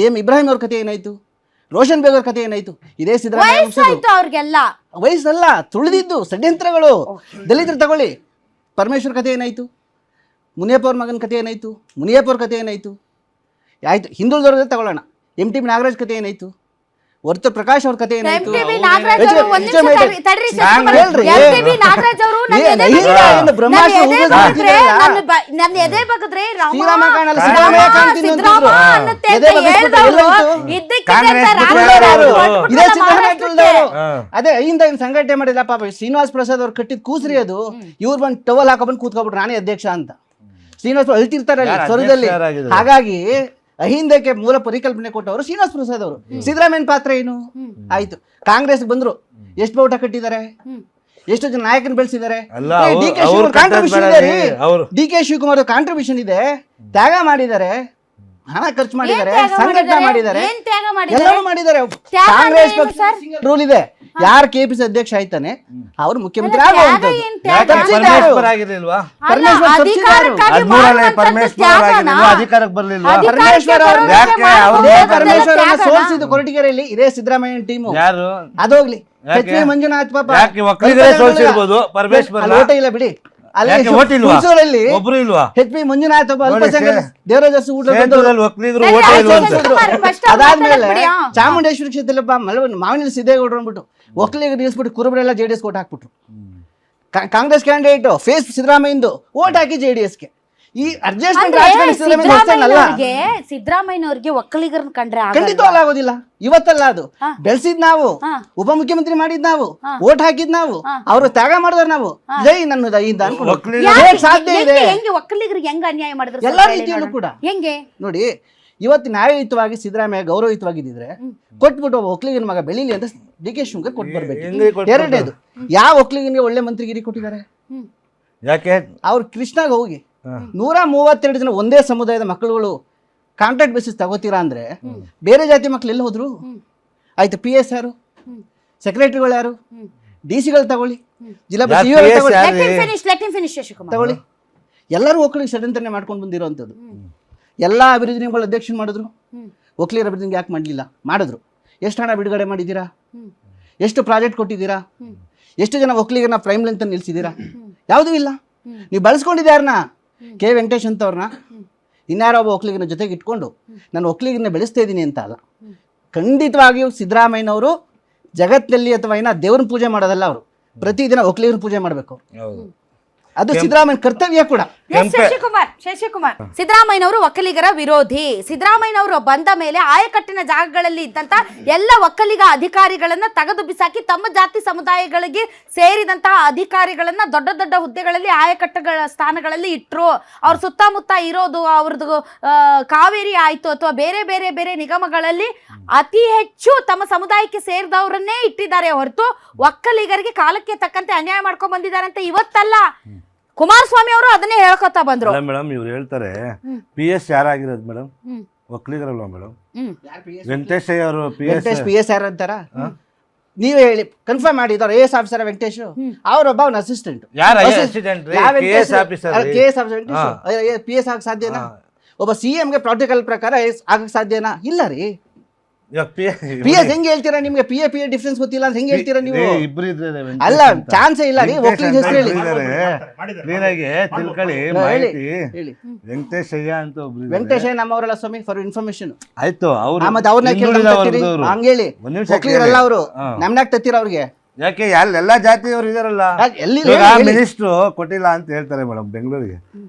CM Ibrahim ಅವ್ರ ಕಥೆ ಏನಾಯ್ತು, ರೋಷನ್ ಬೇಗ್ ಅವ್ರ ಕಥೆ ಏನಾಯ್ತು? ಇದೇ ಸಿದ್ದರಾಮಯ್ಯ ವಯಸ್ಸಲ್ಲ, ತುಳಿದಿದ್ದು ಷಡ್ಯಂತ್ರಗಳು. ದಲಿತರು ತಗೊಳ್ಳಿ, ಪರಮೇಶ್ವರ್ ಕಥೆ ಏನಾಯ್ತು? ಮುನಿಯಪ್ಪ ಅವ್ರ ಮಗನ ಕಥೆ ಏನಾಯ್ತು? ಮುನಿಯಪ್ಪ ಅವ್ರ ಕಥೆ ಏನಾಯ್ತು? ಆಯ್ತು, ಹಿಂದುಳಿದವ್ರದ್ದೇ ತಗೊಳ್ಳೋಣ, MTB ನಾಗರಾಜ್ ಕಥೆ ಏನಾಯ್ತು? ವರ್ತ ಪ್ರಕಾಶ್ ಅವ್ರ ಕಥೆ ಏನಾಯ್ತು? ಅದೇ ಅಹಿಂದ ಸಂಘಟನೆ ಮಾಡಿಲ್ಲ ಪಾಪ. ಶ್ರೀನಿವಾಸ್ ಪ್ರಸಾದ್ ಅವ್ರು ಕಟ್ಟಿದ್ ಕೂಸ್ರಿ ಅದು. ಇವ್ರು ಬಂದು ಟವಲ್ ಹಾಕೊಂಡ್ಬಂದು ಕೂತ್ಕೊಬಿಟ್ರು ನಾನೇ ಅಧ್ಯಕ್ಷ ಅಂತ. ಶ್ರೀನಿವಾಸ್ ಅಳ್ತಿರ್ತಾರೆ ಸ್ವರದಲ್ಲಿ. ಹಾಗಾಗಿ ಅಹಿಂದಕ್ಕೆ ಮೂಲ ಪರಿಕಲ್ಪನೆ ಕೊಟ್ಟವರು ಶ್ರೀನಿವಾಸ್ ಪ್ರಸಾದ್ ಅವರು. ಸಿದ್ದರಾಮಯ್ಯನ ಪಾತ್ರ ಏನು? ಆಯ್ತು, ಕಾಂಗ್ರೆಸ್ ಬಂದ್ರು, ಎಷ್ಟು ಬಾವುಟ ಕಟ್ಟಿದ್ದಾರೆ, ಎಷ್ಟು ಜನ ನಾಯಕನ ಬೆಳೆಸಿದ್ದಾರೆ. DK ಶಿವಕುಮಾರ್ ಕಾಂಟ್ರಿಬ್ಯೂಷನ್ ಇದೆ, ತ್ಯಾಗ ಮಾಡಿದ್ದಾರೆ, ಹಣ ಖರ್ಚು ಮಾಡಿದ್ದಾರೆ, ಸಂಘಟನೆ ಮಾಡಿದ್ದಾರೆ, ಎಲ್ಲರೂ ಮಾಡಿದ್ದಾರೆ. ಕಾಂಗ್ರೆಸ್ ಪಕ್ಷ ರೂಲ್ ಇದೆ, ಯಾರು KPC ಅಧ್ಯಕ್ಷ ಆಯ್ತಾನೆ ಅವ್ರು ಮುಖ್ಯಮಂತ್ರಿ ಸೋಲಿಸಿದ್ದು ಕೊರಟಗೆರೆಯಲ್ಲಿ ಇದೇ ಸಿದ್ದರಾಮಯ್ಯ ಟೀಮು. ಅದೋಗ್ಲಿ, ಮಂಜುನಾಥ್ ಪಾಪ ಓಟ ಇಲ್ಲ ಬಿಡಿ, ಮಂಜುನಾಥ್ ಅದಾದ್ಮೇಲೆ ಚಾಮುಂಡೇಶ್ವರಿ ಕ್ಷೇತ್ರದಲ್ಲಿ ಮಾವಿನ ಸಿದ್ದೇಗೌಡರು ಅಂದ್ಬಿಟ್ಟು ಒಕ್ಕಲಿಗರು ನಿಲ್ಲಿಸ್ಬಿಟ್ಟು ಕುರುಬರೆಲ್ಲ JDS ಓಟ್ ಹಾಕ್ಬಿಟ್ರು. ಕಾಂಗ್ರೆಸ್ ಕ್ಯಾಂಡಿಡೇಟ್ ಫೇಸ್ ಸಿದ್ದರಾಮಯ್ಯಂದು ಓಟ್ ಹಾಕಿ JDSಗೆ. ಈ ಅಡ್ಜಸ್ಟ್ಮೆಂಟ್ ಸಿದ್ದರಾಮಯ್ಯನವ್ರಿಗೆ ಒಕ್ಕಲಿಗರನ್ನ ಕಂಡ್ರೆ ಖಂಡಿತವಲ್ಲ ಆಗೋದಿಲ್ಲ. ಇವತ್ತಲ್ಲ, ಅದು ಬೆಳೆಸಿದ್ ನಾವು, ಉಪಮುಖ್ಯಮಂತ್ರಿ ಮಾಡಿದ್ ನಾವು, ಓಟ್ ಹಾಕಿದ್ ನಾವು, ಅವರು ತ್ಯಾಗ ಮಾಡಿದವ್ರು ನಾವು. ಜೈ ನನ್ನದು ಅಹಿಂದ ಅನ್ಕೊಂಡು ಸಾಧ್ಯ ಇದೆ. ಒಕ್ಕಲಿಗರಿಗೆ ಹೆಂಗ ಅನ್ಯಾಯ ಮಾಡಿದ್ರು ಎಲ್ಲಾ ರೀತಿಯಲ್ಲೂ ಕೂಡ ಹೆಂಗೆ ನೋಡಿ. ಇವತ್ತು ನ್ಯಾಯಯುತವಾಗಿ ಸಿದ್ದರಾಮಯ್ಯ ಗೌರವಯುತವಾಗಿದ್ದಿದ್ರೆ ಕೊಟ್ಬಿಟ್ಟು ಒಬ್ಬ ಒಕ್ಕಲಿಗನ ಮಗ ಬೆಳೀಲಿ ಅಂತ DK ಶಿವಕುಮಾರ್ ಕೊಟ್ಟು ಬರ್ಬೇಕು. ಎರಡನೇದು, ಯಾವ ಒಕ್ಕಲಿಗನಿಗೆ ಒಳ್ಳೆ ಮಂತ್ರಿಗಿರಿ ಕೊಟ್ಟಿದ್ದಾರೆ? ಯಾಕೆ ಅವ್ರು ಕೃಷ್ಣಾಗ ಹೋಗಿ 132 ಜನ ಒಂದೇ ಸಮುದಾಯದ ಮಕ್ಕಳುಗಳು ಕಾಂಟ್ರಾಕ್ಟ್ ಬೇಸಿಸ್ ತಗೋತೀರಾ ಅಂದ್ರೆ ಬೇರೆ ಜಾತಿ ಮಕ್ಳು ಎಲ್ಲ ಹೋದ್ರು? ಆಯ್ತು, PS ಯಾರು, ಸೆಕ್ರೆಟರಿಗಳು ಯಾರು, DC ತಗೊಳ್ಳಿ, ಜಿಲ್ಲಾ ತಗೊಳ್ಳಿ, ಎಲ್ಲರೂ ಒಕ್ಕಲಿಗೆ ಷಡ್ಯಂತ್ರ ಮಾಡ್ಕೊಂಡು ಬಂದಿರೋಂಥದ್ದು. ಎಲ್ಲ ಅಭಿವೃದ್ಧಿ ನಿಗಮಗಳ ಅಧ್ಯಕ್ಷರು ಮಾಡಿದ್ರು, ಒಕ್ಕಲಿಗರ ಅಭಿವೃದ್ಧಿ ಯಾಕೆ ಮಾಡಲಿಲ್ಲ? ಮಾಡಿದ್ರು. ಎಷ್ಟು ಹಣ ಬಿಡುಗಡೆ ಮಾಡಿದ್ದೀರಾ? ಎಷ್ಟು ಪ್ರಾಜೆಕ್ಟ್ ಕೊಟ್ಟಿದ್ದೀರಾ? ಎಷ್ಟು ಜನ ಒಕ್ಕಲಿಗರನ್ನ ಪ್ರೈಮ್ ಲೈನ್ ಅಂತ ನಿಲ್ಸಿದ್ದೀರಾ? ಯಾವುದೂ ಇಲ್ಲ. ನೀವು ಬಳಸ್ಕೊಂಡಿದ್ದಾರನ್ನ K. ವೆಂಕಟೇಶ್ ಅಂತವ್ರನ್ನ ಇನ್ಯಾರೋ ಒಬ್ಬ ಒಕ್ಕಲಿಗನ ಜೊತೆಗೆ ಇಟ್ಕೊಂಡು ನಾನು ಒಕ್ಕಲಿಗರನ್ನ ಬೆಳೆಸ್ತಾ ಇದ್ದೀನಿ ಅಂತ ಅಲ್ಲ. ಖಂಡಿತವಾಗಿಯೂ ಸಿದ್ದರಾಮಯ್ಯನವರು ಜಗತ್ತಿನಲ್ಲಿ ಅಥವಾ ಏನೋ ದೇವ್ರನ್ನ ಪೂಜೆ ಮಾಡೋದಲ್ಲ, ಅವರು ಪ್ರತಿದಿನ ಒಕ್ಕಲಿಗರನ್ನ ಪೂಜೆ ಮಾಡಬೇಕು. ಅದು ಸಿದ್ದರಾಮಯ್ಯ ಕರ್ತವ್ಯ ಕೂಡ. ಶಶಿಕುಮಾರ್ ಸಿದ್ದರಾಮಯ್ಯನವರು ಒಕ್ಕಲಿಗರ ವಿರೋಧಿ. ಸಿದ್ದರಾಮಯ್ಯನವರು ಬಂದ ಮೇಲೆ ಆಯಕಟ್ಟಿನ ಜಾಗಗಳಲ್ಲಿ ಇದ್ದಂತ ಎಲ್ಲ ಒಕ್ಕಲಿಗ ಅಧಿಕಾರಿಗಳನ್ನ ತೆಗೆದು ಬಿಸಾಕಿ ತಮ್ಮ ಜಾತಿ ಸಮುದಾಯಗಳಿಗೆ ಸೇರಿದಂತಹ ಅಧಿಕಾರಿಗಳನ್ನ ದೊಡ್ಡ ದೊಡ್ಡ ಹುದ್ದೆಗಳಲ್ಲಿ ಆಯಕಟ್ಟುಗಳ ಸ್ಥಾನಗಳಲ್ಲಿ ಇಟ್ರು. ಅವ್ರ ಸುತ್ತಮುತ್ತ ಇರೋದು ಅವ್ರದ್ದು ಕಾವೇರಿ ಆಯ್ತು ಅಥವಾ ಬೇರೆ ಬೇರೆ ಬೇರೆ ನಿಗಮಗಳಲ್ಲಿ ಅತಿ ಹೆಚ್ಚು ತಮ್ಮ ಸಮುದಾಯಕ್ಕೆ ಸೇರಿದವರನ್ನೇ ಇಟ್ಟಿದ್ದಾರೆ ಹೊರತು ಒಕ್ಕಲಿಗರಿಗೆ ಕಾಲಕ್ಕೆ ತಕ್ಕಂತೆ ಅನ್ಯಾಯ ಮಾಡ್ಕೊಂಡ್ ಬಂದಿದ್ದಾರೆ ಅಂತ ಇವತ್ತಲ್ಲ, ಕುಮಾರಸ್ವಾಮಿ ಅವರು ಅದನ್ನೇ ಹೇಳ್ಕೊತಾ ಬಂದ್ರು. ಮೇಡಮ್ ಇವ್ರು ಹೇಳ್ತಾರೆ PS ಯಾರಾಗಿರೋದು ಮೇಡಮ್? ಒಕ್ಕಲಿಗರಲ್ವಾ ಮೇಡಮ್? ವೆಂಕಟೇಶ್ ಅವರು PS ಯಾರು ಅಂತಾರ? ನೀವೇ ಹೇಳಿ, ಕನ್ಫರ್ಮ್ ಮಾಡಿದವ್ರು AS ಆಫೀಸರ್ ವೆಂಕಟೇಶ್, ಅವರೊಬ್ಬ ಅವನ ಅಸಿಸ್ಟೆಂಟ್. PS ಆಗಕ್ಕೆ ಸಾಧ್ಯನಾ? ಒಬ್ಬ CMಗೆ ಪ್ರೋಟೋಕಾಲ್ ಪ್ರಕಾರ ಆಗಕ್ಕೆ ಸಾಧ್ಯನಾ? ಇಲ್ಲ ರೀ. PS ಹೆಂಗೆ ಹೇಳ್ತೀರಾ? ನಿಮ್ಗೆ PA ಡಿಫ್ರೆನ್ಸ್ ಗೊತ್ತಿಲ್ಲ ಅಂತ ಹೆಂಗೆ ಹೇಳ್ತೀರಾ ನೀವು? ಅಲ್ಲ, ಚಾನ್ಸೇ ಇಲ್ಲ ರೀ. ಒಕ್ಕಲಿಗ ಹೆಸರು ಹೇಳಿ, ತಿಳ್ಕೊಳ್ಳಿ ಮಾಹಿತಿ. ವೆಂಕಟೇಶಯ್ಯ ಅಂತ ಒಬ್ರು, ವೆಂಕಟೇಶಯ್ಯ ನಮ್ಮವರಲ್ಲ ಸ್ವಾಮಿ, ಫಾರ್ ಇನ್ಫಾರ್ಮೇಶನ್. ಆಯ್ತು, ಮತ್ತೆ ಅವ್ರನ್ನ ಹಂಗೇಳಿ ಒಕ್ಕಲಿಗರಲ್ಲ ಅವರು, ನಮ್ನಾಗ ತತ್ತೀರ ಅವ್ರಿಗೆ. ಯಾಕೆ ಎಲ್ಲಾ ಜಾತಿಯವರು ಇದಾರಲ್ಲ, ಮಿನಿಸ್ಟ್ರು ಕೊಟ್ಟಿಲ್ಲ ಅಂತ ಹೇಳ್ತಾರೆ ಮೇಡಮ್ ಬೆಂಗಳೂರಿಗೆ.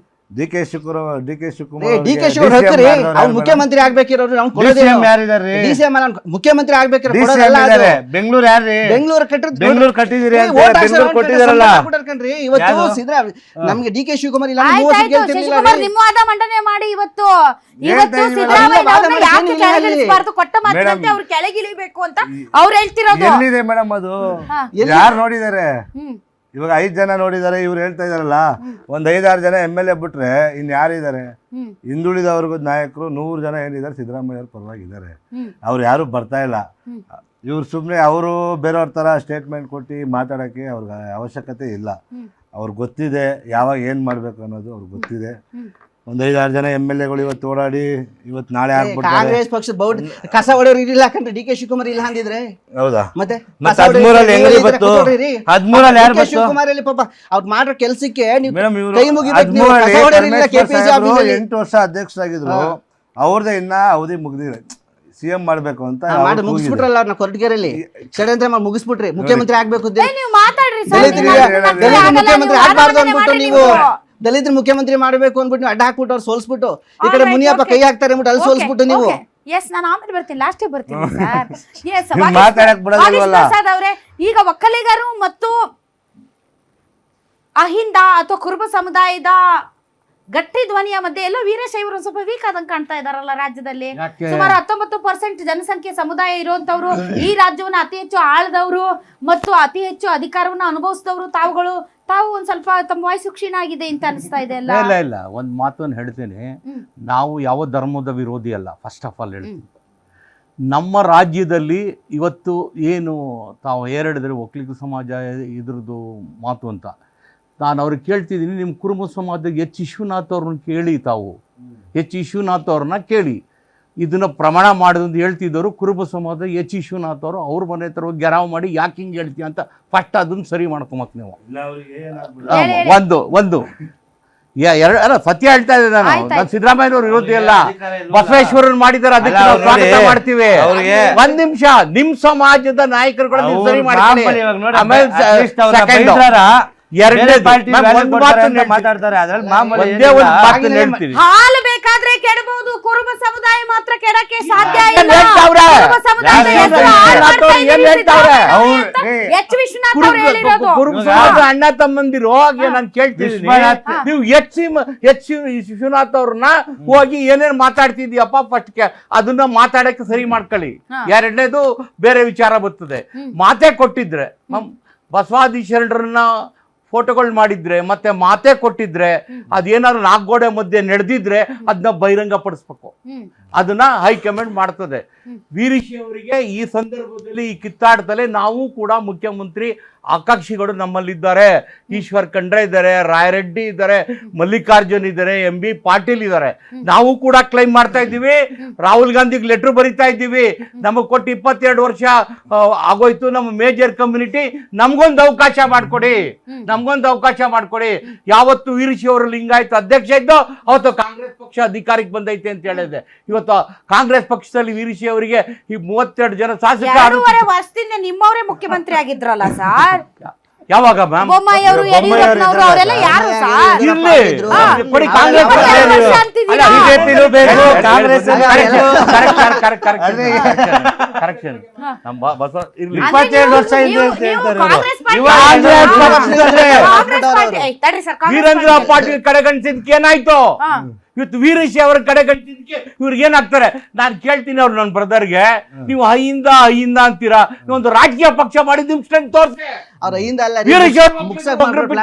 DK ಶಿವಕುಮಾರ್ ಮುಖ್ಯಮಂತ್ರಿ ಆಗ್ಬೇಕಿರೋರು ಮುಖ್ಯಮಂತ್ರಿ ಆಗ್ಬೇಕಿರೋ ಬೆಂಗಳೂರು ಯಾರ್ರಿ? ಬೆಂಗಳೂರು ಕಟ್ಟಿದಿರಿ ಇವತ್ತು ನಮ್ಗೆ DK ಶಿವಕುಮಾರ್ ಇಲ್ಲ. ನಿಮ್ಮ ವಾದ ಮಂಡನೆ ಮಾಡಿ ಇವತ್ತು ಕೊಟ್ಟ ಮಾತಿನಂತೆ ಅವ್ರು ಕೆಳಗಿಳಿಬೇಕು ಅಂತ ಅವ್ರು ಹೇಳ್ತಿರೋದು. ಎಲ್ಲಿದೆ ಮೇಡಮ್ ಅದು? ಯಾರು ನೋಡಿದ್ದಾರೆ? ಇವಾಗ 5 ಜನ ನೋಡಿದ್ದಾರೆ, ಇವ್ರು ಹೇಳ್ತಾ ಇದಾರಲ್ಲ, ಒಂದ್ 5-6 ಜನ MLA ಬಿಟ್ರೆ ಇನ್ ಯಾರಿದ್ದಾರೆ? ಹಿಂದುಳಿದವ್ರಿಗೂ ನಾಯಕರು 100 ಜನ ಏನಿದ್ದಾರೆ ಸಿದ್ದರಾಮಯ್ಯ ಅವ್ರ ಪರವಾಗಿದ್ದಾರೆ. ಅವ್ರು ಯಾರು ಬರ್ತಾ ಇಲ್ಲ. ಇವ್ರು ಸುಮ್ಮನೆ ಅವರು ಬೇರೆಯವ್ರ ತರ ಸ್ಟೇಟ್ಮೆಂಟ್ ಕೊಟ್ಟು ಮಾತಾಡೋಕ್ಕೆ ಅವ್ರಿಗೆ ಅವಶ್ಯಕತೆ ಇಲ್ಲ. ಅವ್ರಿಗೆ ಗೊತ್ತಿದೆ ಯಾವಾಗ ಏನು ಮಾಡಬೇಕು ಅನ್ನೋದು ಅವ್ರಿಗೆ ಗೊತ್ತಿದೆ. ಒಂದ್ 5-6 ಜನ MLA ಗಳು ಇವತ್ತು ಓಡಾಡಿ ಇವತ್ತು ನಾಳೆ ಆಗ್ಬಿಡ್ತಾರೆ. ಕಾಂಗ್ರೆಸ್ ಪಕ್ಷದ ಬೌಡ್ ಕಸ ಹೊಡೆಯೋರು ಇರಲಿಲ್ಲ ಯಾಕಂದ್ರೆ DK ಶಿವಕುಮಾರ್ ಇಲ್ಲ ಅಂದಿದ್ರೆ ಹೌದಾ? ಮತ್ತೆ ಮತ್ತೆ 13ರಲ್ಲಿ ಹೆಂಗ್ರಿ ಬತ್ತು? 13ರಲ್ಲಿ ಯಾರು ಬತ್ತು? ಶಿವಕುಮಾರ್ ಅಲ್ಲಿ ಪಾಪ ಅವ್ರು ಮಾಡೋ ಕೆಲಸಕ್ಕೆ ನೀವು ಮೇಡಮ್ ಇವರು ಕೈ ಮುಗಿಬೇಕು. ನೀವು ಕಸ ಹೊಡೆಯೋರಿಲ್ಲ KPC ಆಫೀಸಲ್ಲಿ 8 ವರ್ಷ ಅಧ್ಯಕ್ಷರಾಗಿದ್ರು. ಅವ್ರದೇ ಇನ್ನ ಅವಧಿ ಮುಗ್ದಿದೆ, CM ಮಾಡ್ಬೇಕು ಅಂತ ಮಾಡಿ ಮುಗಿಸ್ಬಿಟ್ರಲ್ಲ ಅವ್ರನ್ನ ಕೊರಟಗೆರೆಯಲ್ಲಿ ಷಡ್ಯಂತ್ರ ಮಾಡಿ ಮುಗಿಸ್ಬಿಟ್ರಿ. ಮುಖ್ಯಮಂತ್ರಿ ಆಗ್ಬೇಕು ನೀವು ಮಾತಾಡ್ರಿ ಸರ್, ದಲಿತರಿಗೆ ನೀವು ಅದನ್ನ ದಲಿತ ಆಗಲ್ಲ, ಮುಖ್ಯಮಂತ್ರಿ ನೀವು ಆಗ್ಬಾರ್ದು ಆಲೋಚನೆ ಅಂದ್ಬಿಟ್ಟು ಮಾಡಿ ನೀವು ನೀವು. ದಲಿತರ ಮುಖ್ಯಮಂತ್ರಿ ಮಾಡ್ಬೇಕು ಅಂದ್ಬಿಟ್ಟು ನೀವು ಅಡ್ಡ ಹಾಕ್ಬಿಟ್ಟು ಅವ್ರು ಸೋಲ್ಸ್ಬಿಟ್ಟು ಈ ಕಡೆ Alright, ಮುನಿಯಪ್ಪ okay. ಕೈ ಹಾಕ್ತಾರೆ ಅಂದ್ಬಿಟ್ಟು ಅಲ್ಲಿ ಸೋಲ್ಸ್ಬಿಟ್ಟು ನೀವು ಎಸ್ ನಾನು ಆಮೇಲೆ ಬರ್ತೀನಿ, ಲಾಸ್ಟೇ ಬರ್ತೀನಿ ಸರ್. ಎಸ್ ನೀವು ಮಾತಾಡಕ್ ಬಿಡೋದಿಲ್ವಲ್ಲ? ಪ್ರಸಾದ್ ಅವರೇ, ಈಗ ಒಕ್ಕಲಿಗರು ಮತ್ತು ಅಹಿಂದ ಅಥವಾ ಕುರುಬ ಸಮುದಾಯದ ಗಟ್ಟಿ ಧ್ವನಿಯ ಮಧ್ಯೆ ಎಲ್ಲ ವೀರಶೈವರು ಸ್ವಲ್ಪ ವೀಕ್ ಆದಂಗೆ ಕಾಣ್ತಾ ಇದಾರಲ್ಲ ರಾಜ್ಯದಲ್ಲಿ. ಸುಮಾರು 19% ಜನಸಂಖ್ಯೆ ಸಮುದಾಯ ಇರುವಂತವ್ರು, ಈ ರಾಜ್ಯವನ್ನ ಅತಿ ಹೆಚ್ಚು ಆಳದವರು ಮತ್ತು ಅತಿ ಹೆಚ್ಚು ಅಧಿಕಾರವನ್ನ ಅನುಭವಿಸಿದವರು ತಾವು ಒಂದ್ ಸ್ವಲ್ಪ ತಮ್ಮ ವಾಯ್ಸು ಕ್ಷೀಣ ಆಗಿದೆ ಅಂತ ಅನಿಸ್ತಾ ಇದೆ ಅಲ್ಲ? ಇಲ್ಲ ಒಂದು ಮಾತನ್ನು ಹೇಳ್ತೇನೆ. ನಾವು ಯಾವ ಧರ್ಮದ ವಿರೋಧಿ ಅಲ್ಲ, ಫಸ್ಟ್ ಆಫ್ ಆಲ್ ಹೇಳ್ತೀನಿ. ನಮ್ಮ ರಾಜ್ಯದಲ್ಲಿ ಇವತ್ತು ಏನು ತಾವು ಹೇಳಿದ್ರೆ ಒಕ್ಕಲಿಗ ಸಮಾಜ ಇದ್ರದ್ದು ಮಾತು ಅಂತ, ನಾನು ಅವ್ರಿಗೆ ಕೇಳ್ತಿದ್ದೀನಿ, ನಿಮ್ಮ ಕುರುಬ ಸಮಾಜದ ವಿಶ್ವನಾಥ್ ಅವ್ರನ್ನ ಕೇಳಿ, ತಾವು ವಿಶ್ವನಾಥ್ ಅವ್ರನ್ನ ಕೇಳಿ. ಇದನ್ನು ಪ್ರಮಾಣ ಮಾಡೋದು ಹೇಳ್ತಿದ್ದವರು ಕುರುಬ ಸಮಾಜದ ವಿಶ್ವನಾಥ್ ಅವರು. ಅವ್ರ ಮನೆ ಹತ್ರ ಹೋಗಿ ಗೆರಾವ್ ಮಾಡಿ ಯಾಕೆ ಹಿಂಗೆ ಹೇಳ್ತೀಯ ಅಂತ ಫಸ್ಟ್ ಅದನ್ನು ಸರಿ ಮಾಡ್ಕೊಂಬಕ್ ನೀವು. ಒಂದು ಎರಡು ಅಲ್ಲ, ಸತ್ಯ ಹೇಳ್ತಾ ಇದ್ದೆ ನಾನು ಸಿದ್ದರಾಮಯ್ಯನವ್ರ ವಿರೋಧಿ ಅಲ್ಲ, ಬಸವೇಶ್ವರನ್ ಮಾಡಿದಾರೆ, ಅದಕ್ಕೆ ನಾವು ಸ್ವಾಗತ ಮಾಡ್ತೀವಿ. ಒಂದ್ ನಿಮಿಷ, ನಿಮ್ ಸಮಾಜದ ನಾಯಕರುಗಳನ್ನ ನೀವು ಸರಿ ಮಾಡ್ಕೊಳ್ಳಿ. ಆಮೇಲೆ ಮಾತಾಡ್ತಾರೆ, ಅದ್ರಲ್ಲಿ ಒಂದೇ ಒಂದು ಮಾತನ್ನ ಹೇಳ್ತೀನಿ. ಹಾಲು ಬೇಕಾದ್ರೆ ಕೆಡಬಹುದು, ಕುರುಬ ಸಮುದಾಯ ಮಾತ್ರ ಕೆಡಕ್ಕೆ ಸಾಧ್ಯ ಇಲ್ಲ. ಏನ್ ಹೇಳ್ತಾವ್ರೆ? ಕುರುಬ ಸಮುದಾಯದ ಹೆಸರು ಹಾಳು ಮಾಡ್ತಾ ಏನ್ ಇದ್ದೀರಿ ಹೇಳ್ತಾವ್ರೆ? ಸಿದ್ದರಾಮಯ್ಯ. ಎಚ್ ವಿಶ್ವನಾಥ್ ಅವರು ಹೇಳಿರೋದು. ಕುರುಬ ಸಮಾಜ ಅಣ್ಣ ತಮ್ಮಂದಿರು ನಾನು ಕೇಳ್ತಿದ್ದೀನಿ, ನೀವು ಎಚ್ ವಿಶ್ವನಾಥ್ ಅವ್ರನ್ನ ಹೋಗಿ ಏನೇನ್ ಮಾತಾಡ್ತಿದ್ಯಪ್ಪ ಫಸ್ಟ್ ಅದನ್ನ ಮಾತಾಡಕ್ಕೆ ಸರಿ ಮಾಡ್ಕೊಳ್ಳಿ. ಎರಡನೇದು ಬೇರೆ ವಿಚಾರ ಬರ್ತದೆ. ಮಾತೇ ಕೊಟ್ಟಿದ್ರೆ ಬಸವಾದಿ ಶರಣರನ್ನ ಫೋಟೋಗಳು ಮಾಡಿದ್ರೆ ಮತ್ತೆ ಮಾತೇ ಕೊಟ್ಟಿದ್ರೆ ಅದೇನಾದ್ರು 4 ಗೋಡೆ ಮಧ್ಯೆ ನಡೆದಿದ್ರೆ ಅದನ್ನ ಬಹಿರಂಗ ಪಡಿಸ್ಬೇಕು. ಅದನ್ನ ಹೈಕಮಾಂಡ್ ಮಾಡ್ತದೆ. ವೀರಶಿ ಅವರಿಗೆ ಈ ಸಂದರ್ಭದಲ್ಲಿ ಈ ಕಿತ್ತಾಟದಲ್ಲಿ ನಾವು ಕೂಡ ಮುಖ್ಯಮಂತ್ರಿ ಆಕಾಂಕ್ಷಿಗಳು ನಮ್ಮಲ್ಲಿದ್ದಾರೆ. ಈಶ್ವರ್ ಖಂಡ್ರೆ ಇದ್ದಾರೆ, ರಾಯರೆಡ್ಡಿ ಇದ್ದಾರೆ, ಮಲ್ಲಿಕಾರ್ಜುನ್ ಇದ್ದಾರೆ, MB ಪಾಟೀಲ್ ಇದ್ದಾರೆ. ನಾವು ಕೂಡ ಕ್ಲೈಮ್ ಮಾಡ್ತಾ ಇದ್ದೀವಿ. ರಾಹುಲ್ ಗಾಂಧಿಗೆ ಲೆಟರ್ ಬರೀತಾ ಇದ್ದೀವಿ. ನಮಗೆ ಕೊಟ್ಟು 22 ವರ್ಷ ಆಗೋಯ್ತು. ನಮ್ಮ ಮೇಜರ್ ಕಮ್ಯುನಿಟಿ ನಮ್ಗೊಂದು ಅವಕಾಶ ಮಾಡ್ಕೊಡಿ. ಯಾವತ್ತು ವೀರಶಿ ಅವರು ಲಿಂಗಾಯತ ಅಧ್ಯಕ್ಷ ಇದ್ದೋ ಅವತ್ತು ಕಾಂಗ್ರೆಸ್ ಪಕ್ಷ ಅಧಿಕಾರಕ್ಕೆ ಬಂದೈತೆ ಅಂತ ಹೇಳಿದೆ. ಇವತ್ತು ಕಾಂಗ್ರೆಸ್ ಪಕ್ಷದಲ್ಲಿ ವೀರಶಿ ಅವರಿಗೆ ಈ 32 ಜನ ಶಾಸಕ 2.5 ವರ್ಷದಿಂದ ನಿಮ್ಮವರೇ ಮುಖ್ಯಮಂತ್ರಿ ಆಗಿದ್ರಲ್ಲ ಸರ್. ಯಾವಾಗ ಮ್ಯಾಮ್? ಬೊಮ್ಮಾಯಿ ಅವರು, ಯಡಿಯೂರಪ್ಪನವರು ಅವರೆಲ್ಲ ಯಾರು ಸರ್? ಇರ್ಲಿ ಕೊಡಿ, ಕಾಂಗ್ರೆಸ್ ಕರೆಕ್ಷನ್ 22 ವರ್ಷ ಹಿಂದೆ ಅಂತ ಹೇಳ್ತಾರೆ. ವೀರೇಂದ್ರ ಪಾಟೀಲ್ ಕಡೆಗಣಿಸಿದ್ಕೆ ಏನಾಯ್ತು? ಇವತ್ತು ವೀರಶಿ ಅವರ ಕಡೆಗಣಿಸಿದ್ಕೆ ಇವ್ರಿಗೆ ಏನಾಗ್ತಾರೆ? ನಾನು ಕೇಳ್ತೀನಿ ಅವ್ರು ನನ್ನ ಬ್ರದರ್ಗೆ, ನೀವು ಅಹಿಂದ ಅಂತೀರಾ, ಒಂದು ರಾಜಕೀಯ ಪಕ್ಷ ಮಾಡಿ ನಿಮ್ ಸ್ಟ್ರೆಂತ್ ತೋರಿಸಿ. ಅವ್ರ ಹಿಂದೆ ಅಲ್ಲ ವೀರಶಿ ಮುಗ್ಸಕ್ ಮಾಡ್ಬಿಟ್ಟು